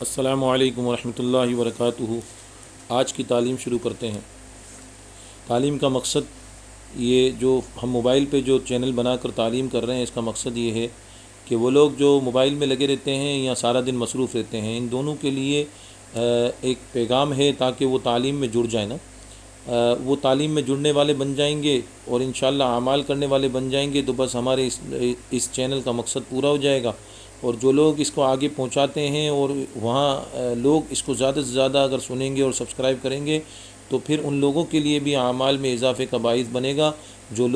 السلام علیکم ورحمۃ اللہ وبرکاتہ۔ آج کی تعلیم شروع کرتے ہیں۔ تعلیم کا مقصد یہ جو ہم موبائل پہ جو چینل بنا کر تعلیم کر رہے ہیں، اس کا مقصد یہ ہے کہ وہ لوگ جو موبائل میں لگے رہتے ہیں یا سارا دن مصروف رہتے ہیں، ان دونوں کے لیے ایک پیغام ہے تاکہ وہ تعلیم میں جڑ جائیں نا۔ وہ تعلیم میں جڑنے والے بن جائیں گے اور انشاءاللہ اعمال کرنے والے بن جائیں گے، تو بس ہمارے اس چینل کا مقصد پورا ہو جائے گا۔ اور جو لوگ اس کو آگے پہنچاتے ہیں اور وہاں لوگ اس کو زیادہ سے زیادہ اگر سنیں گے اور سبسکرائب کریں گے، تو پھر ان لوگوں کے لیے بھی اعمال میں اضافے کا باعث بنے گا۔ جو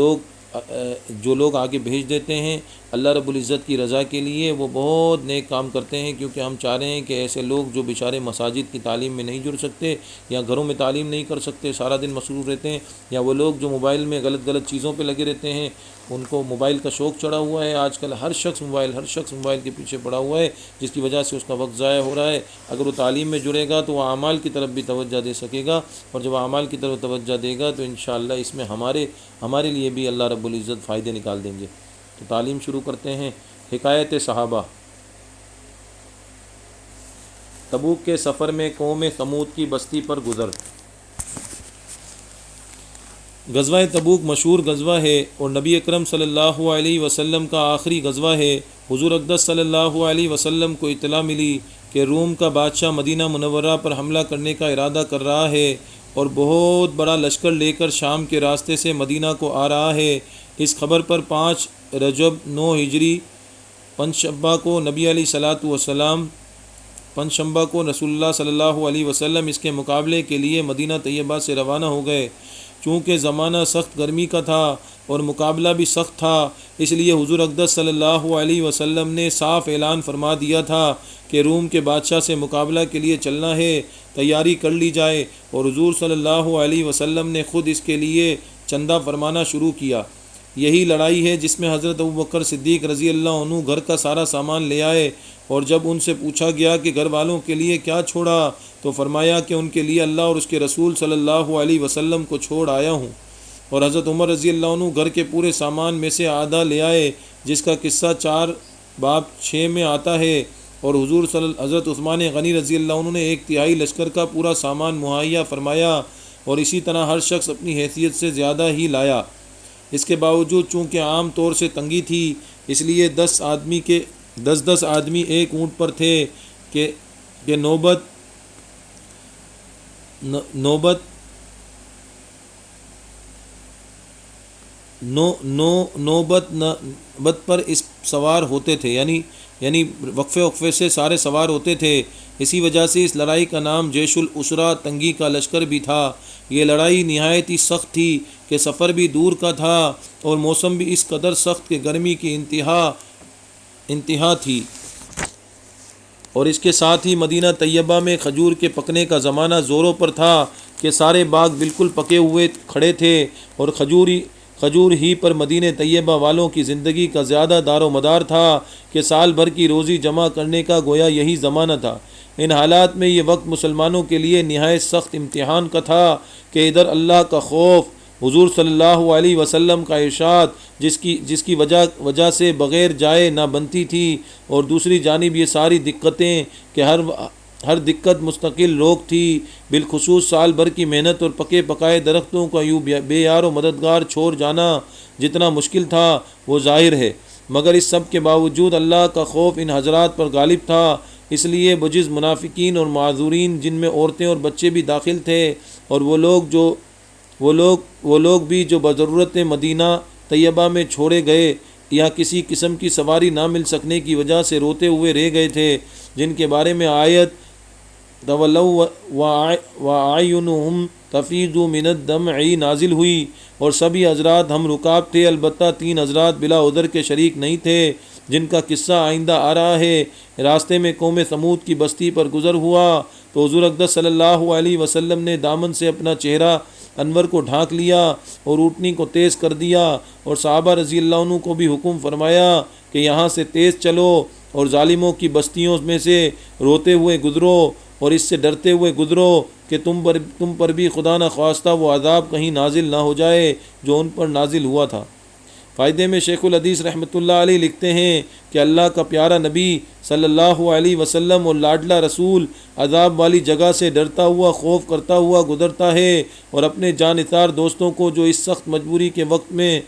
لوگ آگے بھیج دیتے ہیں اللہ رب العزت کی رضا کے لیے، وہ بہت نیک کام کرتے ہیں، کیونکہ ہم چاہ رہے ہیں کہ ایسے لوگ جو بیچارے مساجد کی تعلیم میں نہیں جڑ سکتے یا گھروں میں تعلیم نہیں کر سکتے، سارا دن مصروف رہتے ہیں، یا وہ لوگ جو موبائل میں غلط چیزوں پہ لگے رہتے ہیں، ان کو موبائل کا شوق چڑھا ہوا ہے۔ آج کل ہر شخص موبائل کے پیچھے پڑا ہوا ہے، جس کی وجہ سے اس کا وقت ضائع ہو رہا ہے۔ اگر وہ تعلیم میں جڑے گا تو وہ اعمال کی طرف بھی توجہ دے سکے گا، اور جب اعمال کی طرف توجہ دے گا تو انشاءاللہ اس میں ہمارے لیے بھی اللہ رب العزت فائدے نکال دیں گے۔ تو تعلیم شروع کرتے ہیں۔ حکایت صحابہ۔ تبوک کے سفر میں قوم ثمود کی بستی پر گزر۔ غزوہ تبوک مشہور غزوہ ہے اور نبی اکرم صلی اللہ علیہ وسلم کا آخری غزوہ ہے۔ حضور اقدس صلی اللہ علیہ وسلم کو اطلاع ملی کہ روم کا بادشاہ مدینہ منورہ پر حملہ کرنے کا ارادہ کر رہا ہے اور بہت بڑا لشکر لے کر شام کے راستے سے مدینہ کو آ رہا ہے۔ اس خبر پر 5 رجب 9 ہجری پنجشنبہ کو نبی علیہ السلام پنجشنبہ کو رسول اللہ صلی اللہ علیہ وسلم اس کے مقابلے کے لیے مدینہ طیبہ سے روانہ ہو گئے۔ چونکہ زمانہ سخت گرمی کا تھا اور مقابلہ بھی سخت تھا، اس لیے حضور اقدس صلی اللہ علیہ وسلم نے صاف اعلان فرما دیا تھا کہ روم کے بادشاہ سے مقابلہ کے لیے چلنا ہے، تیاری کر لی جائے، اور حضور صلی اللہ علیہ وسلم نے خود اس کے لیے چندہ فرمانا شروع کیا۔ یہی لڑائی ہے جس میں حضرت ابوبکر صدیق رضی اللہ عنہ گھر کا سارا سامان لے آئے، اور جب ان سے پوچھا گیا کہ گھر والوں کے لیے کیا چھوڑا، تو فرمایا کہ ان کے لیے اللہ اور اس کے رسول صلی اللہ علیہ وسلم کو چھوڑ آیا ہوں۔ اور حضرت عمر رضی اللہ عنہ گھر کے پورے سامان میں سے آدھا لے آئے، جس کا قصہ 4 باب 6 میں آتا ہے، اور حضرت عثمان غنی رضی اللہ عنہ نے 1/3 لشکر کا پورا سامان مہیا فرمایا، اور اسی طرح ہر شخص اپنی حیثیت سے زیادہ ہی لایا۔ اس کے باوجود چونکہ عام طور سے تنگی تھی، اس لیے 10 آدمی ایک اونٹ پر تھے کہ نوبت پر اس سوار ہوتے تھے، یعنی وقفے سے سارے سوار ہوتے تھے۔ اسی وجہ سے اس لڑائی کا نام جیش العسرہ، تنگی کا لشکر بھی تھا۔ یہ لڑائی نہایت ہی سخت تھی کہ سفر بھی دور کا تھا اور موسم بھی اس قدر سخت کہ گرمی کی انتہا تھی، اور اس کے ساتھ ہی مدینہ طیبہ میں کھجور کے پکنے کا زمانہ زوروں پر تھا کہ سارے باغ بالکل پکے ہوئے کھڑے تھے، اور کھجور ہی پر مدینہ طیبہ والوں کی زندگی کا زیادہ دار و مدار تھا کہ سال بھر کی روزی جمع کرنے کا گویا یہی زمانہ تھا۔ ان حالات میں یہ وقت مسلمانوں کے لیے نہایت سخت امتحان کا تھا کہ ادھر اللہ کا خوف، حضور صلی اللہ علیہ وسلم کا ارشاد جس کی وجہ سے بغیر جائے نہ بنتی تھی، اور دوسری جانب یہ ساری دقتیں کہ ہر دقت مستقل روک تھی، بالخصوص سال بھر کی محنت اور پکے پکائے درختوں کا یوں بے یار و مددگار چھوڑ جانا جتنا مشکل تھا وہ ظاہر ہے، مگر اس سب کے باوجود اللہ کا خوف ان حضرات پر غالب تھا۔ اس لیے بجز منافقین اور معذورین، جن میں عورتیں اور بچے بھی داخل تھے، اور وہ لوگ بھی جو بضرورت مدینہ طیبہ میں چھوڑے گئے یا کسی قسم کی سواری نہ مل سکنے کی وجہ سے روتے ہوئے رہ گئے تھے، جن کے بارے میں آیت تولوا وَأَعْيُنُهُمْ تَفِيضُ مِنَ الدَّمْعِ نازل ہوئی، اور سبھی حضرات ہم رکاب تھے، البتہ 3 حضرات بلا عذر کے شریک نہیں تھے، جن کا قصہ آئندہ آ رہا ہے۔ راستے میں قوم ثمود کی بستی پر گزر ہوا تو حضور اقدس صلی اللہ علیہ وسلم نے دامن سے اپنا چہرہ انور کو ڈھانک لیا اور اونٹنی کو تیز کر دیا، اور صحابہ رضی اللہ عنہ کو بھی حکم فرمایا کہ یہاں سے تیز چلو اور ظالموں کی بستیوں میں سے روتے ہوئے گزرو، اور اس سے ڈرتے ہوئے گزرو کہ تم پر بھی خدا نہ خواستہ وہ عذاب کہیں نازل نہ ہو جائے جو ان پر نازل ہوا تھا۔ فائدے میں شیخ الحدیث رحمۃ اللہ علیہ لکھتے ہیں کہ اللہ کا پیارا نبی صلی اللہ علیہ وسلم اور لاڈلا رسول عذاب والی جگہ سے ڈرتا ہوا، خوف کرتا ہوا گزرتا ہے، اور اپنے جانثار دوستوں کو جو اس سخت مجبوری کے وقت میں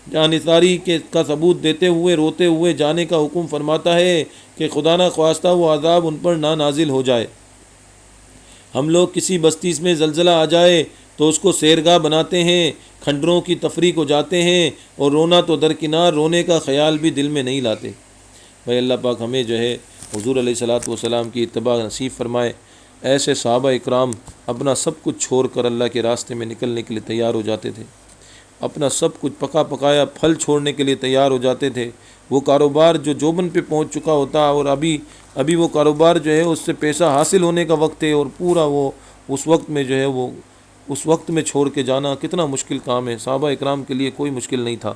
جانثاری کا ثبوت دیتے ہوئے روتے ہوئے جانے کا حکم فرماتا ہے کہ خدا نہ خواستہ وہ عذاب ان پر نہ نازل ہو جائے۔ ہم لوگ کسی بستی میں زلزلہ آ جائے تو اس کو سیرگاہ بناتے ہیں، کھنڈروں کی تفریح کو جاتے ہیں، اور رونا تو درکنار، رونے کا خیال بھی دل میں نہیں لاتے۔ بھائی اللہ پاک ہمیں جو ہے حضور علیہ الصلاۃ والسلام کی اتباع نصیب فرمائے۔ ایسے صحابہ اکرام اپنا سب کچھ چھوڑ کر اللہ کے راستے میں نکلنے کے لیے تیار ہو جاتے تھے، اپنا سب کچھ پکا پکایا پھل چھوڑنے کے لیے تیار ہو جاتے تھے۔ وہ کاروبار جو جوبن پہ پہنچ چکا ہوتا، اور ابھی وہ کاروبار جو ہے اس سے پیسہ حاصل ہونے کا وقت ہے، اور پورا وہ اس وقت میں جو ہے وہ اس وقت میں چھوڑ کے جانا کتنا مشکل کام ہے۔ صحابہ اکرام کے لیے کوئی مشکل نہیں تھا۔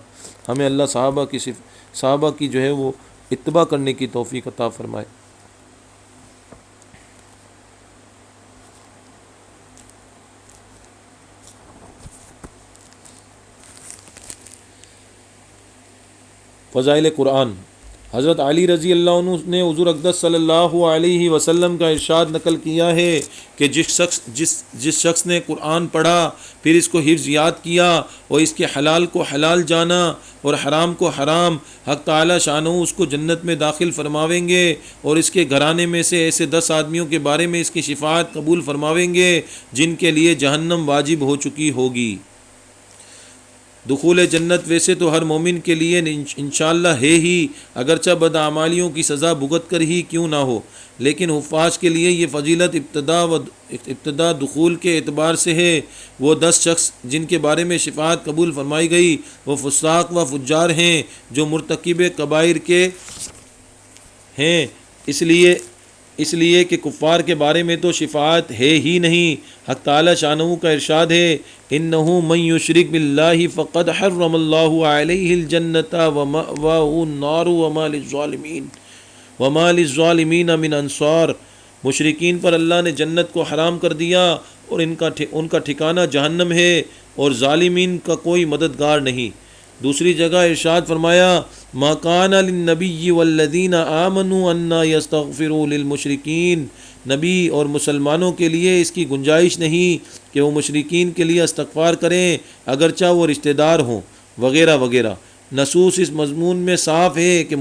ہمیں اللہ صحابہ کی جو ہے وہ اتباع کرنے کی توفیق عطا فرمائے۔ فضائل قرآن۔ حضرت علی رضی اللہ عنہ نے حضور اقدس صلی اللہ علیہ وسلم کا ارشاد نقل کیا ہے کہ جس شخص نے قرآن پڑھا، پھر اس کو حفظ یاد کیا، اور اس کے حلال کو حلال جانا اور حرام کو حرام، حق تعالی شانہ اس کو جنت میں داخل فرماویں گے، اور اس کے گھرانے میں سے ایسے 10 آدمیوں کے بارے میں اس کی شفاعت قبول فرماویں گے جن کے لیے جہنم واجب ہو چکی ہوگی۔ دخول جنت ویسے تو ہر مومن کے لیے انشاءاللہ ہے ہی، اگرچہ بداعمالیوں کی سزا بھگت کر ہی کیوں نہ ہو، لیکن حفاظ کے لیے یہ فضیلت ابتدا دخول کے اعتبار سے ہے۔ وہ 10 شخص جن کے بارے میں شفاعت قبول فرمائی گئی وہ فساق و فجار ہیں جو مرتکب کبائر کے ہیں، اس لیے کہ کفار کے بارے میں تو شفاعت ہے ہی نہیں۔ حق تعالی شانہ کا ارشاد ہے انہ من یشرک باللہ فقد حرم اللہ علیہ الجنۃ ومأواہ النار وما للظالمین من انصار۔ مشرکین پر اللہ نے جنت کو حرام کر دیا، اور ان کا ٹھکانہ جہنم ہے، اور ظالمین کا کوئی مددگار نہیں۔ دوسری جگہ ارشاد فرمایا ما کان للنبی والذین آمنوا ان یستغفروا للمشرکین، نبی اور مسلمانوں کے لیے اس کی گنجائش نہیں کہ وہ مشرکین کے لیے استغفار کریں اگرچہ وہ رشتہ دار ہوں، وغیرہ وغیرہ۔ نصوص اس مضمون میں صاف ہے کہ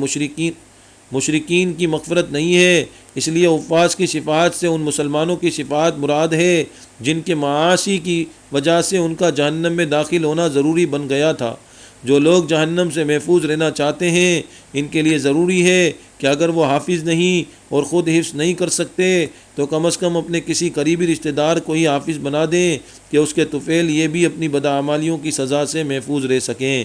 مشرکین کی مغفرت نہیں ہے، اس لیے حفاظ کی شفاعت سے ان مسلمانوں کی شفاعت مراد ہے جن کے معاصی کی وجہ سے ان کا جہنم میں داخل ہونا ضروری بن گیا تھا۔ جو لوگ جہنم سے محفوظ رہنا چاہتے ہیں ان کے لیے ضروری ہے کہ اگر وہ حافظ نہیں اور خود حفظ نہیں کر سکتے تو کم از کم اپنے کسی قریبی رشتہ دار کو ہی حافظ بنا دیں کہ اس کے طفیل یہ بھی اپنی بداعمالیوں کی سزا سے محفوظ رہ سکیں۔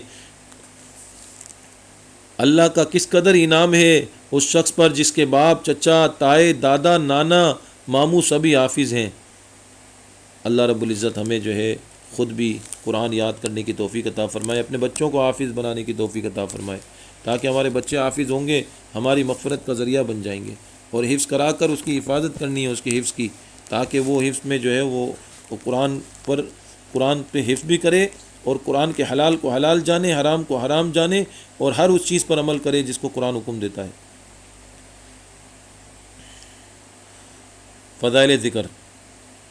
اللہ کا کس قدر انعام ہے اس شخص پر جس کے باپ، چچا، تائے، دادا، نانا، ماموں سبھی حافظ ہیں۔ اللہ رب العزت ہمیں جو ہے خود بھی قرآن یاد کرنے کی توفیق عطا فرمائے، اپنے بچوں کو حافظ بنانے کی توفیق عطا فرمائے، تاکہ ہمارے بچے حافظ ہوں گے، ہماری مغفرت کا ذریعہ بن جائیں گے، اور حفظ کرا کر اس کی حفاظت کرنی ہے اس کے حفظ کی، تاکہ وہ حفظ میں جو ہے وہ قرآن پہ حفظ بھی کرے، اور قرآن کے حلال کو حلال جانے، حرام کو حرام جانے، اور ہر اس چیز پر عمل کرے جس کو قرآن حکم دیتا ہے۔ فضائل ذکر۔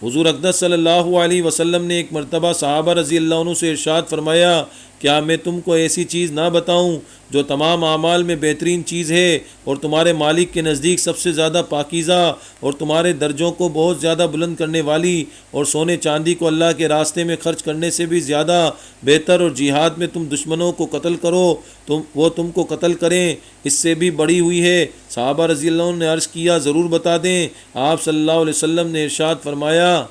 حضور اقدس صلی اللہ علیہ وسلم نے ایک مرتبہ صحابہ رضی اللہ عنہ سے ارشاد فرمایا کیا میں تم کو ایسی چیز نہ بتاؤں جو تمام اعمال میں بہترین چیز ہے، اور تمہارے مالک کے نزدیک سب سے زیادہ پاکیزہ، اور تمہارے درجوں کو بہت زیادہ بلند کرنے والی، اور سونے چاندی کو اللہ کے راستے میں خرچ کرنے سے بھی زیادہ بہتر، اور جہاد میں تم دشمنوں کو قتل کرو وہ تم کو قتل کریں اس سے بھی بڑی ہوئی ہے؟ صحابہ رضی اللہ عنہ نے عرض کیا ضرور بتا دیں۔ آپ صلی اللہ علیہ وسلم نے ارشاد فرمایا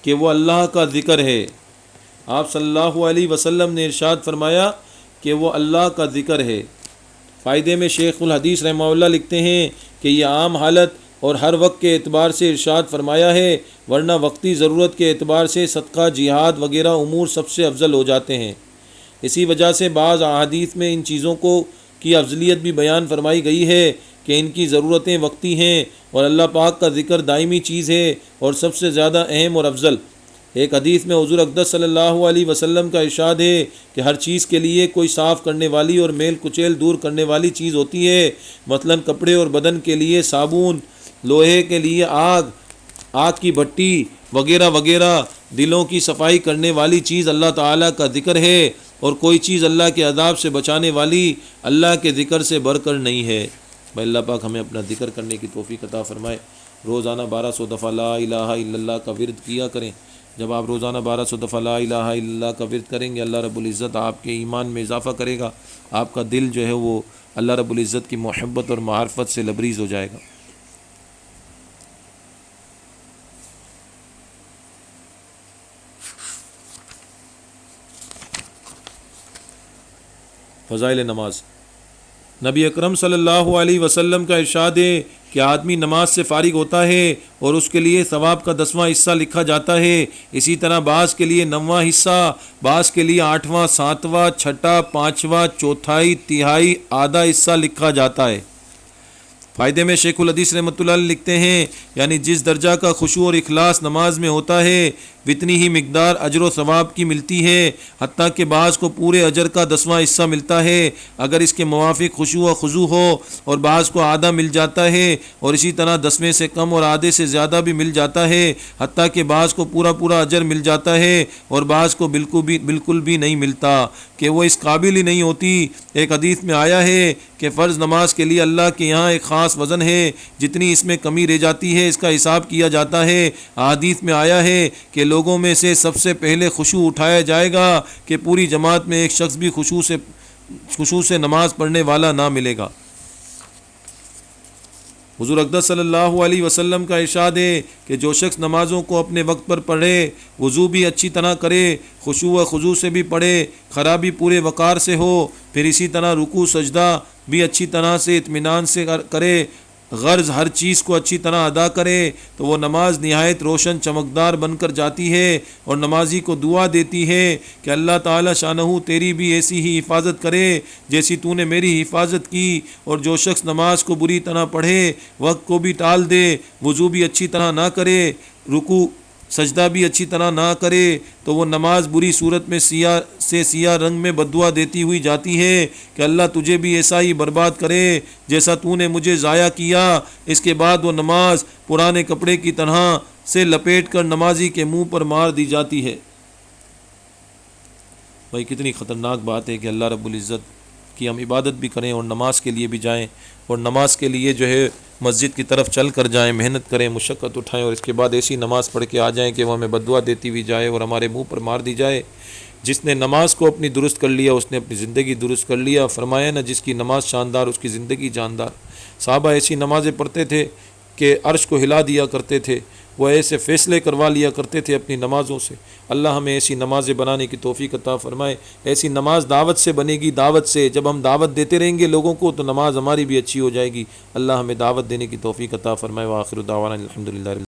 کہ وہ اللہ کا ذکر ہے۔ آپ صلی اللہ علیہ وسلم نے ارشاد فرمایا کہ وہ اللہ کا ذکر ہے۔ فائدے میں شیخ الحدیث رحمہ اللہ لکھتے ہیں کہ یہ عام حالت اور ہر وقت کے اعتبار سے ارشاد فرمایا ہے، ورنہ وقتی ضرورت کے اعتبار سے صدقہ، جہاد وغیرہ امور سب سے افضل ہو جاتے ہیں۔ اسی وجہ سے بعض احادیث میں ان چیزوں کی افضلیت بھی بیان فرمائی گئی ہے کہ ان کی ضرورتیں وقتی ہیں اور اللہ پاک کا ذکر دائمی چیز ہے اور سب سے زیادہ اہم اور افضل۔ ایک حدیث میں حضور اقدس صلی اللہ علیہ وسلم کا ارشاد ہے کہ ہر چیز کے لیے کوئی صاف کرنے والی اور میل کچیل دور کرنے والی چیز ہوتی ہے، مثلا کپڑے اور بدن کے لیے صابن، لوہے کے لیے آگ کی بھٹی وغیرہ وغیرہ۔ دلوں کی صفائی کرنے والی چیز اللہ تعالیٰ کا ذکر ہے، اور کوئی چیز اللہ کے عذاب سے بچانے والی اللہ کے ذکر سے بڑھ کر نہیں ہے۔ بھائی اللہ پاک ہمیں اپنا ذکر کرنے کی توفیق عطا فرمائے۔ روزانہ 1200 دفعہ لا الہ الا اللہ کا ورد کیا کریں۔ جب آپ روزانہ 1200 دفعہ لا الہ الا اللہ کا ورد کریں گے، اللہ رب العزت آپ کے ایمان میں اضافہ کرے گا، آپ کا دل جو ہے وہ اللہ رب العزت کی محبت اور معرفت سے لبریز ہو جائے گا۔ فضائل نماز۔ نبی اکرم صلی اللہ علیہ وسلم کا ارشاد ہے کہ آدمی نماز سے فارغ ہوتا ہے اور اس کے لیے ثواب کا 10واں حصہ لکھا جاتا ہے، اسی طرح بعض کے لیے 9واں حصہ، بعض کے لیے 8واں، 7واں، 6واں، 5واں، چوتھائی، تہائی، آدھا حصہ لکھا جاتا ہے۔ فائدے میں شیخ الحدیث رحمۃ اللہ علیہ لکھتے ہیں، یعنی جس درجہ کا خشوع اور اخلاص نماز میں ہوتا ہے اتنی ہی مقدار اجر و ثواب کی ملتی ہے، حتیٰ کہ بعض کو پورے اجر کا 10واں حصہ ملتا ہے اگر اس کے موافق خشوع و خضوع ہو، اور بعض کو آدھا مل جاتا ہے، اور اسی طرح 10ویں سے کم اور آدھے سے زیادہ بھی مل جاتا ہے، حتیٰ کہ بعض کو پورا اجر مل جاتا ہے اور بعض کو بالکل بھی نہیں ملتا، کہ وہ اس قابل ہی نہیں ہوتی۔ ایک حدیث میں آیا ہے کہ فرض نماز کے لیے اللہ کے یہاں ایک خاص وزن ہے، جتنی اس میں کمی رہ جاتی ہے اس کا حساب کیا جاتا ہے۔ حدیث میں آیا ہے کہ لوگوں میں سے سب سے پہلے خشوع اٹھایا جائے گا کہ پوری جماعت میں ایک شخص بھی خشوع سے نماز پڑھنے والا نہ ملے گا۔ حضور اقدس صلی اللہ علیہ وسلم کا ارشاد ہے کہ جو شخص نمازوں کو اپنے وقت پر پڑھے، وضو بھی اچھی طرح کرے، خشوع و خضوع سے بھی پڑھے، خرابی پورے وقار سے ہو، پھر اسی طرح رکوع سجدہ بھی اچھی طرح سے اطمینان سے کرے، غرض ہر چیز کو اچھی طرح ادا کرے، تو وہ نماز نہایت روشن چمکدار بن کر جاتی ہے اور نمازی کو دعا دیتی ہے کہ اللہ تعالی شانہ تیری بھی ایسی ہی حفاظت کرے جیسی تو نے میری حفاظت کی۔ اور جو شخص نماز کو بری طرح پڑھے، وقت کو بھی ٹال دے، وضو بھی اچھی طرح نہ کرے، رکوع سجدہ بھی اچھی طرح نہ کرے، تو وہ نماز بری صورت میں سیاہ رنگ میں بددعا دیتی ہوئی جاتی ہے کہ اللہ تجھے بھی ایسا ہی برباد کرے جیسا تو نے مجھے ضائع کیا۔ اس کے بعد وہ نماز پرانے کپڑے کی طرح سے لپیٹ کر نمازی کے منہ پر مار دی جاتی ہے۔ بھائی کتنی خطرناک بات ہے کہ اللہ رب العزت کی ہم عبادت بھی کریں اور نماز کے لیے بھی جائیں، اور نماز کے لیے جو ہے مسجد کی طرف چل کر جائیں، محنت کریں، مشقت اٹھائیں، اور اس کے بعد ایسی نماز پڑھ کے آ جائیں کہ وہ ہمیں بددعا دیتی ہوئی جائے اور ہمارے منہ پر مار دی جائے۔ جس نے نماز کو اپنی درست کر لیا اس نے اپنی زندگی درست کر لیا۔ فرمایا نا جس کی نماز شاندار اس کی زندگی جاندار۔ صحابہ ایسی نمازیں پڑھتے تھے کہ عرش کو ہلا دیا کرتے تھے، وہ ایسے فیصلے کروا لیا کرتے تھے اپنی نمازوں سے۔ اللہ ہمیں ایسی نمازیں بنانے کی توفیق عطا فرمائے۔ ایسی نماز دعوت سے بنے گی، دعوت سے جب ہم دعوت دیتے رہیں گے لوگوں کو تو نماز ہماری بھی اچھی ہو جائے گی۔ اللہ ہمیں دعوت دینے کی توفیق عطا فرمائے۔ وآخر دعوانا الحمدللہ۔